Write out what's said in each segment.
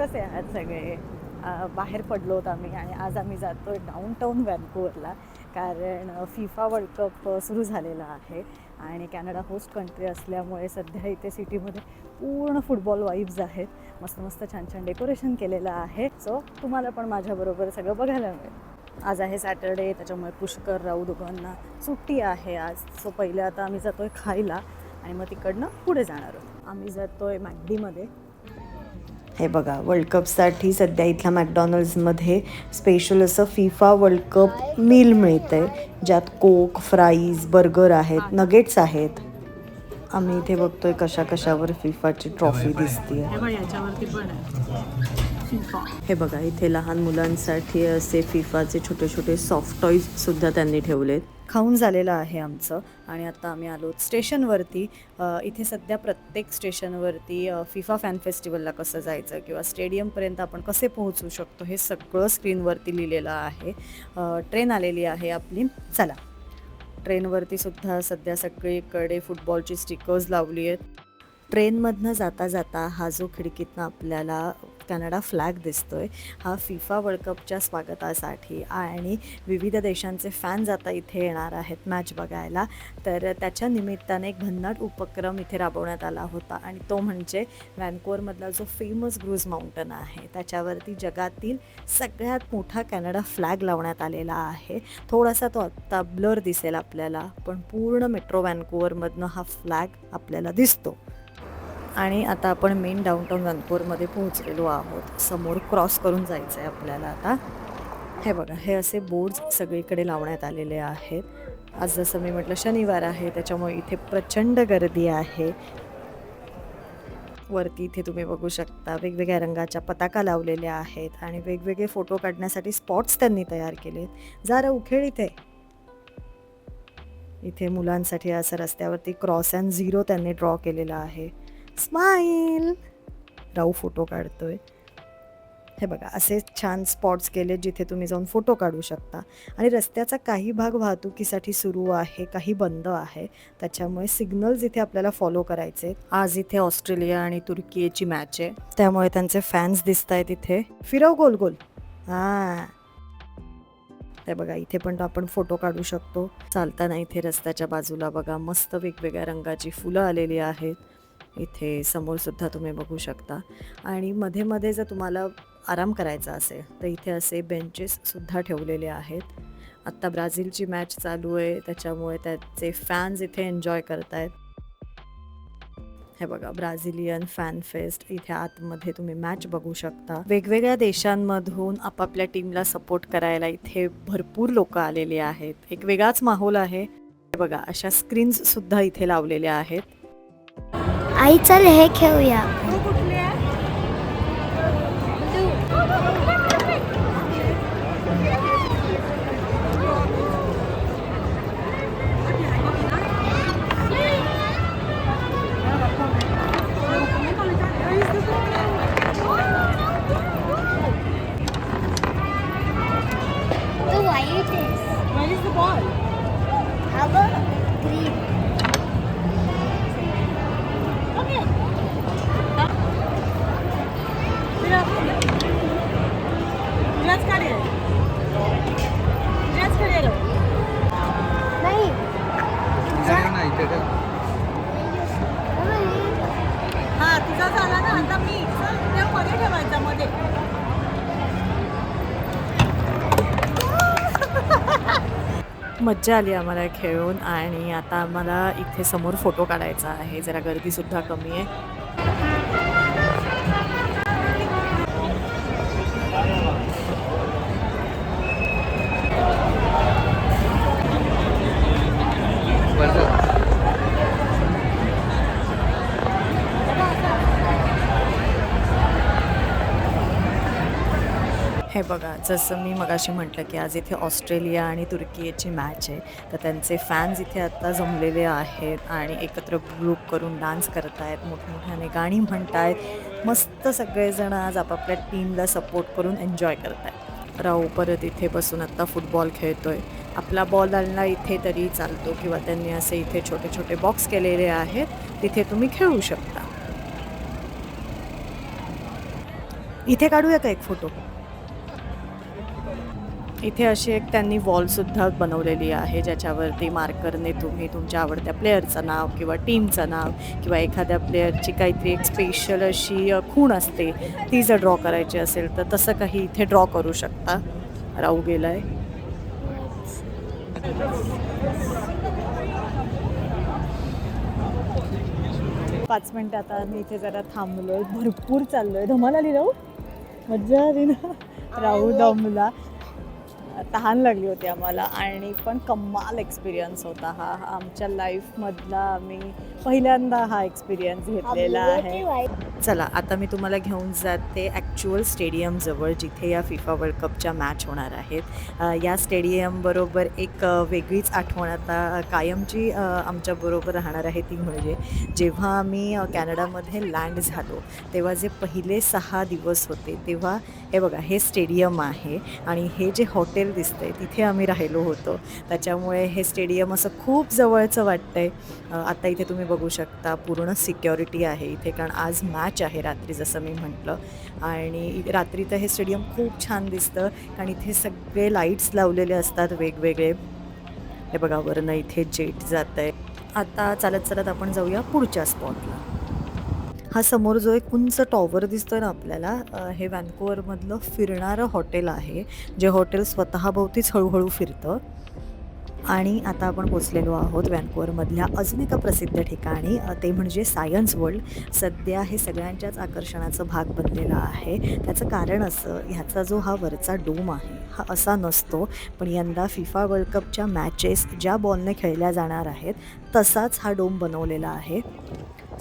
कसे आहात सगळे? बाहेर पडलो होतो आम्ही आणि आज आम्ही जातो आहे डाऊनटाऊन व्हॅन्कूव्हरला, कारण फिफा वर्ल्ड कप सुरू झालेला आहे आणि कॅनडा होस्ट कंट्री असल्यामुळे सध्या इथे सिटीमध्ये पूर्ण फुटबॉल वाईब्स आहेत. मस्त मस्त छान छान डेकोरेशन केलेलं आहे. सो तुम्हाला पण माझ्याबरोबर सगळं बघायला मिळेल. आज आहे सॅटर्डे, त्याच्यामुळे पुष्कर राऊ दोघांना सुट्टी आहे आज. सो पहिले आता आम्ही जातो आहे खायला आणि मग तिकडनं पुढे जाणार आहोत. आम्ही जातो आहे मॅकडीमध्ये. हे बघा, वर्ल्ड कपसाठी सध्या इथल्या मॅकडॉनल्ड्समध्ये स्पेशल असं फिफा वर्ल्ड कप मील मिळतं आहे, ज्यात कोक, फ्राईज, बर्गर आहेत, नगेट्स आहेत. आम्ही इथे बघतोय कशा कशावर फिफाची ट्रॉफी दिसते. हे बघा, इथे लहान मुलांसाठी असे फिफाचे छोटे छोटे सॉफ्ट टॉईज सुद्धा त्यांनी ठेवलेत. खाऊन झालेलं आहे आमचं आणि आता आम्ही आलो स्टेशनवरती. इथे सध्या प्रत्येक स्टेशनवरती फिफा फॅन फेस्टिवलला कसं जायचं किंवा स्टेडियमपर्यंत आपण कसे पोहोचू शकतो हे सगळं स्क्रीनवरती लिहिलेलं आहे. ट्रेन आलेली आहे आपली. चला, ट्रेनवरती सुद्धा सध्या सगळीकडे फुटबॉलची स्टिकर्स लावली आहेत. ट्रेनमधनं जाता जाता हा जो खिडकीतनं आपल्याला कॅनडा फ्लॅग दिसतोय, हा फिफा वर्ल्ड कपच्या स्वागतासाठी आणि विविध देशांचे फॅन्स आता इथे येणार आहेत मॅच बघायला. तर त्याच्या निमित्ताने एक भन्नाट उपक्रम इथे राबवण्यात आला होता आणि तो म्हणजे व्हॅन्कूव्हरमधला जो फेमस ब्रूज माउंटन आहे त्याच्यावरती जगातील सगळ्यात मोठा कॅनडा फ्लॅग लावण्यात आलेला आहे. थोडासा तो आत्ता ब्लर दिसेल आपल्याला, पण पूर्ण मेट्रो व्हॅन्कूव्हरमधनं हा फ्लॅग आपल्याला दिसतो. आणि आता आपण मेन डाऊनटाऊन व्हॅन्कूव्हरमध्ये पोहोचलेलो आहोत. समोर क्रॉस करून जायचं आहे आपल्याला आता. हे बघा, हे असे बोर्ड्स सगळीकडे लावण्यात आलेले आहेत. आज जसं मी म्हटलं शनिवार आहे, त्याच्यामुळे इथे प्रचंड गर्दी आहे. वरती इथे तुम्ही बघू शकता वेगवेगळ्या रंगाच्या पताका लावलेल्या आहेत आणि वेगवेगळे फोटो काढण्यासाठी स्पॉट्स त्यांनी तयार केलेत. जरा उखेळ इथे मुलांसाठी असं रस्त्यावरती क्रॉस अँड झिरो त्यांनी ड्रॉ केलेला आहे. स्माईल, राऊ फोटो काढतोय. हे बघा, असे छान स्पॉट्स केले जिथे तुम्ही जाऊन फोटो काढू शकता. आणि रस्त्याचा काही भाग वाहतुकीसाठी सुरू आहे, काही बंद आहे, त्याच्यामुळे सिग्नल्स इथे आपल्याला फॉलो करायचे. आज इथे ऑस्ट्रेलिया आणि तुर्कीची मॅच आहे, त्यामुळे त्यांचे फॅन्स दिसत आहेत इथे. फिरव गोल गोल. हां, ते बघा, इथे पण आपण फोटो काढू शकतो. चालताना इथे रस्त्याच्या बाजूला बघा मस्त वेगवेगळ्या रंगाची फुलं आलेली आहेत. इथे समोर सुद्धा तुम्ही बघू शकता. आणि मध्ये मध्ये जर तुम्हाला आराम करायचा असेल तर इथे असे बेंचेस सुद्धा ठेवलेले आहेत. आत्ता ब्राझीलची मॅच चालू आहे, त्याच्यामुळे त्याचे फॅन्स इथे एन्जॉय करतायत. हे बघा, ब्राझिलियन फॅन फेस्ट. इथे आतमध्ये तुम्ही मॅच बघू शकता. वेगवेगळ्या देशांमधून आपापल्या टीमला सपोर्ट करायला इथे भरपूर लोक आलेले आहेत. एक वेगळाच माहोल आहे. हे बघा, अशा स्क्रीन्स सुद्धा इथे लावलेल्या आहेत. आई चल हे खेळूया. मज्जा आली आम्हाला खेळून आणि आता आम्हाला इथे समोर फोटो काढायचा आहे. जरा गर्दीसुद्धा कमी आहे. हे बघा, जसं मी मगाशी म्हटलं की आज इथे ऑस्ट्रेलिया आणि तुर्कीची मॅच आहे, तर त्यांचे फॅन्स इथे आत्ता जमलेले आहेत आणि एकत्र ग्रुप करून डान्स करत आहेत, मोठमोठ्याने गाणी म्हणत आहेत. मस्त सगळेजण आज आपापल्या टीमला सपोर्ट करून एन्जॉय करत आहेत. राहू परत इथे बसून आत्ता फुटबॉल खेळतोय. आपला बॉल आणला इथे तरी चालतो किंवा त्यांनी असे इथे छोटे छोटे बॉक्स केलेले आहेत, तिथे तुम्ही खेळू शकता. इथे काढूया का एक फोटो? इथे अशी एक त्यांनी वॉलसुद्धा बनवलेली आहे ज्याच्यावरती मार्करने तुम्ही तुमच्या आवडत्या प्लेअरचं नाव किंवा टीमचं नाव किंवा एखाद्या प्लेअरची काहीतरी एक स्पेशल अशी खूण असते ती जर ड्रॉ करायची असेल तर तसं काही इथे ड्रॉ करू शकता. राहू गेला आहे. 5 मिनटं आता आम्ही इथे जरा थांबलोय. भरपूर चाललोय. धमाल आली राहू? मज्जा आली ना? राहू दमला. तहान लागली होती आम्हाला आणि पण कमाल एक्सपिरियन्स होता हा. आमच्या लाईफमधला आम्ही पहिल्यांदा हा एक्सपिरियन्स घेतलेला आहे. चला आता मी तुम्हाला घेऊन जाते ॲक्च्युअल स्टेडियमजवळ जिथे या फिफा वर्ल्ड कपच्या मॅच होणार आहेत. या स्टेडियमबरोबर एक वेगळीच आठवण आता कायमची आमच्याबरोबर राहणार आहे ती म्हणजे जेव्हा आम्ही कॅनडामध्ये लँड झालो तेव्हा जे पहिले 6 दिवस होते तेव्हा हे बघा हे स्टेडियम आहे आणि हे जे हॉटेल दिसतंय तिथे आम्ही राहिलो होतो. त्याच्यामुळे हे स्टेडियम असं खूप जवळचं वाटतंय. आता इथे तुम्ही बघू शकता पूर्ण सिक्युरिटी आहे इथे कारण आज मॅच आहे रात्री जसं मी म्हटलं आणि रात्री तर हे स्टेडियम खूप छान दिसतं कारण इथे सगळे लाईट्स लावलेले असतात वेगवेगळे. हे बघा वरनं इथे जेट जात आहे. आता चालत चालत आपण जाऊया पुढच्या स्पॉटला. हा समोर जो एक उंच टॉवर दिसतोय ना आपल्याला हे व्हॅन्कुव्हरमधलं फिरणारं हॉटेल आहे जे हॉटेल स्वतःभोवतीच हळूहळू फिरतं. आणि आता आपण पोचलेलो आहोत व्हॅन्कुव्हरमधल्या अजून एका प्रसिद्ध ठिकाणी ते म्हणजे सायन्स वर्ल्ड. सध्या हे सगळ्यांच्याच आकर्षणाचा भाग बनलेला आहे. त्याचं कारण असं ह्याचा जो हा वरचा डोम आहे हा असा नसतो पण यंदा फिफा वर्ल्ड कपच्या मॅचेस ज्या बॉलने खेळल्या जाणार आहेत तसाच हा डोम बनवलेला आहे.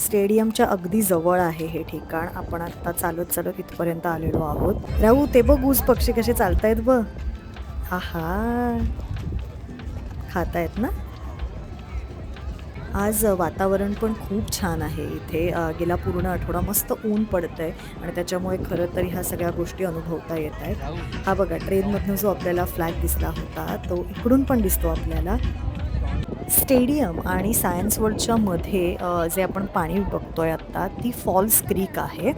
स्टेडियमच्या अगदी जवळ आहे हे ठिकाण. आपण आत्ता चालत चालत इथपर्यंत आलेलो आहोत. राहू ते बघ ऊस पक्षी कसे चालतायत बघ. आहा खातायत ना. आज वातावरण पण खूप छान आहे इथे. गेला पूर्ण आठवडा मस्त ऊन पडतं आहे आणि त्याच्यामुळे खरं तर ह्या सगळ्या गोष्टी अनुभवता येत आहेत. हा बघा ट्रेनमधनं जो आपल्याला फ्लॅग दिसला होता तो इकडून पण दिसतो आपल्याला. स्टेडियम आणि सायन्स वर्ल्डच्या मध्ये जे आपण पाणी बघतोय आत्ता ती फॉल्स क्रीक आहे.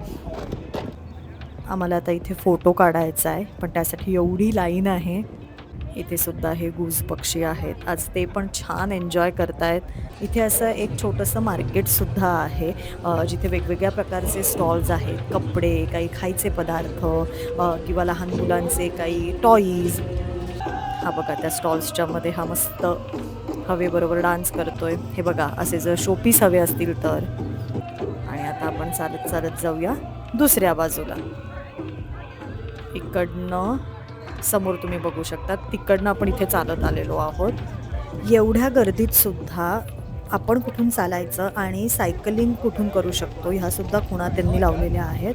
आम्हाला आता इथे फोटो काढायचा आहे पण त्यासाठी एवढी लाईन आहे. इथे सुद्धा हे गूज पक्षी आहेत आज ते पण छान एन्जॉय करतायत. इथे असं एक छोटंसं मार्केटसुद्धा आहे जिथे वेगवेगळ्या प्रकारचे स्टॉल्स आहेत. कपडे, काही खायचे पदार्थ किंवा लहान मुलांचे काही टॉईज. हा बघा त्या स्टॉल्सच्या मध्ये हा मस्त हवेबरोबर डान्स करतोय. हे बघा असे जर शोपीस हवे असतील तर. आणि आता आपण चालत चालत जाऊया दुसऱ्या बाजूला. इकडनं समोर तुम्ही बघू शकता तिकडनं आपण इथे चालत आलेलो आहोत. एवढ्या गर्दीत सुद्धा आपण कुठून चालायचं आणि सायकलिंग कुठून करू शकतो ह्यासुद्धा खुणा त्यांनी लावलेल्या आहेत.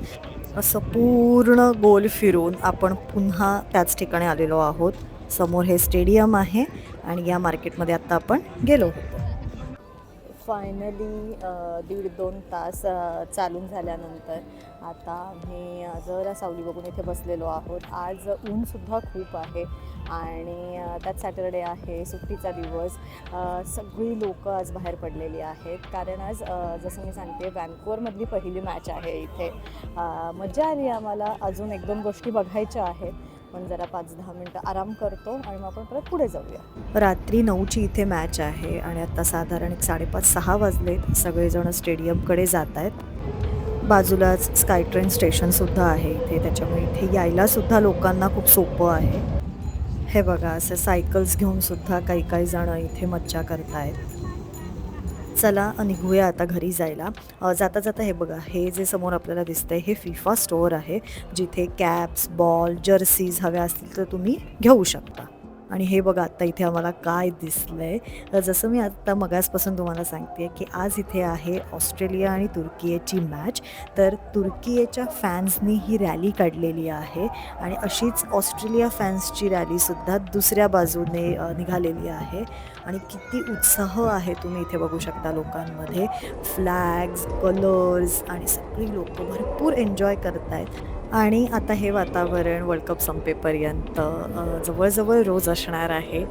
असं पूर्ण गोल फिरून आपण पुन्हा त्याच ठिकाणी आलेलो आहोत. समोर हे स्टेडियम आहे आणि या मार्केटमध्ये आत्ता आपण गेलो होतो. फायनली 1.5-2 तास चालून झाल्यानंतर आता आम्ही जरा सावली बघून इथे बसलेलो आहोत. आज ऊनसुद्धा खूप आहे आणि त्यात सॅटरडे आहे सुट्टीचा दिवस. सगळी लोकं आज बाहेर पडलेली आहेत कारण आज जसं मी सांगते व्हॅन्कुव्हरमधली पहिली मॅच आहे इथे. मजा आली आम्हाला. अजून 1-2 गोष्टी बघायच्या आहेत पण जरा 5-10 मिनटं आराम करतो आणि मग आपण परत पुढे जाऊया. रात्री 9ची इथे मॅच आहे आणि आता साधारण 5:30-6 वाजलेत. सगळेजण स्टेडियमकडे जात आहेत. बाजूलाच स्काय ट्रेन स्टेशनसुद्धा आहे इथे त्याच्यामुळे इथे यायलासुद्धा लोकांना खूप सोपं आहे. हे बघा असं सायकल्स घेऊनसुद्धा काही जणं इथे मज्जा करतायत. चला निघूया आता घरी जायला. जाता जाता हे बघा हे जे समोर आपल्याला दिसतंय हे फिफा स्टोअर आहे जिथे कॅप्स, बॉल, जर्सीज हव्या असतील तर तुम्ही घेऊ शकता. आणि हे बघा आत्ता इथे आम्हाला काय दिसलंय. जसं मी आत्ता मगासपासून तुम्हाला सांगते की आज इथे आहे ऑस्ट्रेलिया आणि तुर्कीची मॅच. तर तुर्कीच्या फॅन्सनी ही रॅली काढलेली आहे आणि अशीच ऑस्ट्रेलिया फॅन्सची रॅलीसुद्धा दुसऱ्या बाजूने निघालेली आहे आणि किती उत्साह आहे तुम्ही इथे बघू शकता लोकांमध्ये. फ्लॅग्स, कलर्स आणि सगळी लोक भरपूर एन्जॉय करत आहेत. आणि आता हे वातावरण वर्ल्ड कप संपेपर्यंत जवळजवळ रोज असणार आहे.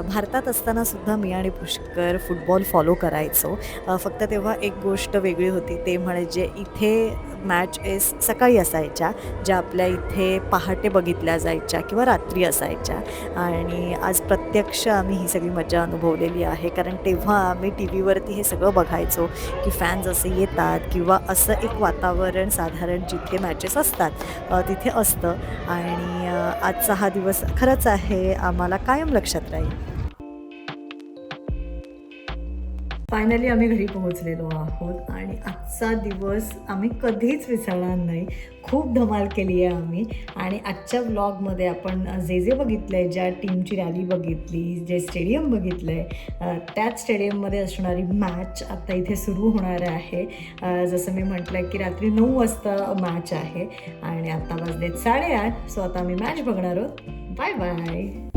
भारतात असतानासुद्धा मी आणि पुष्कर फुटबॉल फॉलो करायचो. फक्त तेव्हा एक गोष्ट वेगळी होती ते म्हणजे इथे मॅचेस सकाळी असायच्या, ज्या आपल्या इथे पहाटे बघितल्या जायच्या किंवा रात्री असायच्या. आणि आज प्रत्यक्ष आम्ही ही सगळी मजा अनुभवलेली आहे, कारण तेव्हा आम्ही टी व्हीवरती हे सगळं बघायचो की फॅन्स असे येतात किंवा असं एक वातावरण साधारण जिथे मॅचेस असतात तिथे असतं. आणि आजचा हा दिवस खरंच आहे आम्हाला कायम लक्षात राहील. फायनली आम्ही घरी पोहोचलेलो आहोत आणि आजचा दिवस आम्ही कधीच विसरणार नाही. खूप धमाल केली आहे आम्ही. आणि आजच्या व्लॉगमध्ये आपण जे जे बघितलं आहे, ज्या टीमची रॅली बघितली, जे स्टेडियम बघितलं आहे, त्याच स्टेडियममध्ये असणारी मॅच आता इथे सुरू होणार आहे. जसं मी म्हटलं की रात्री 9 वाजता मॅच आहे आणि आता वाजलेत 8:30. सो आता आम्ही मॅच बघणार आहोत. Bye bye.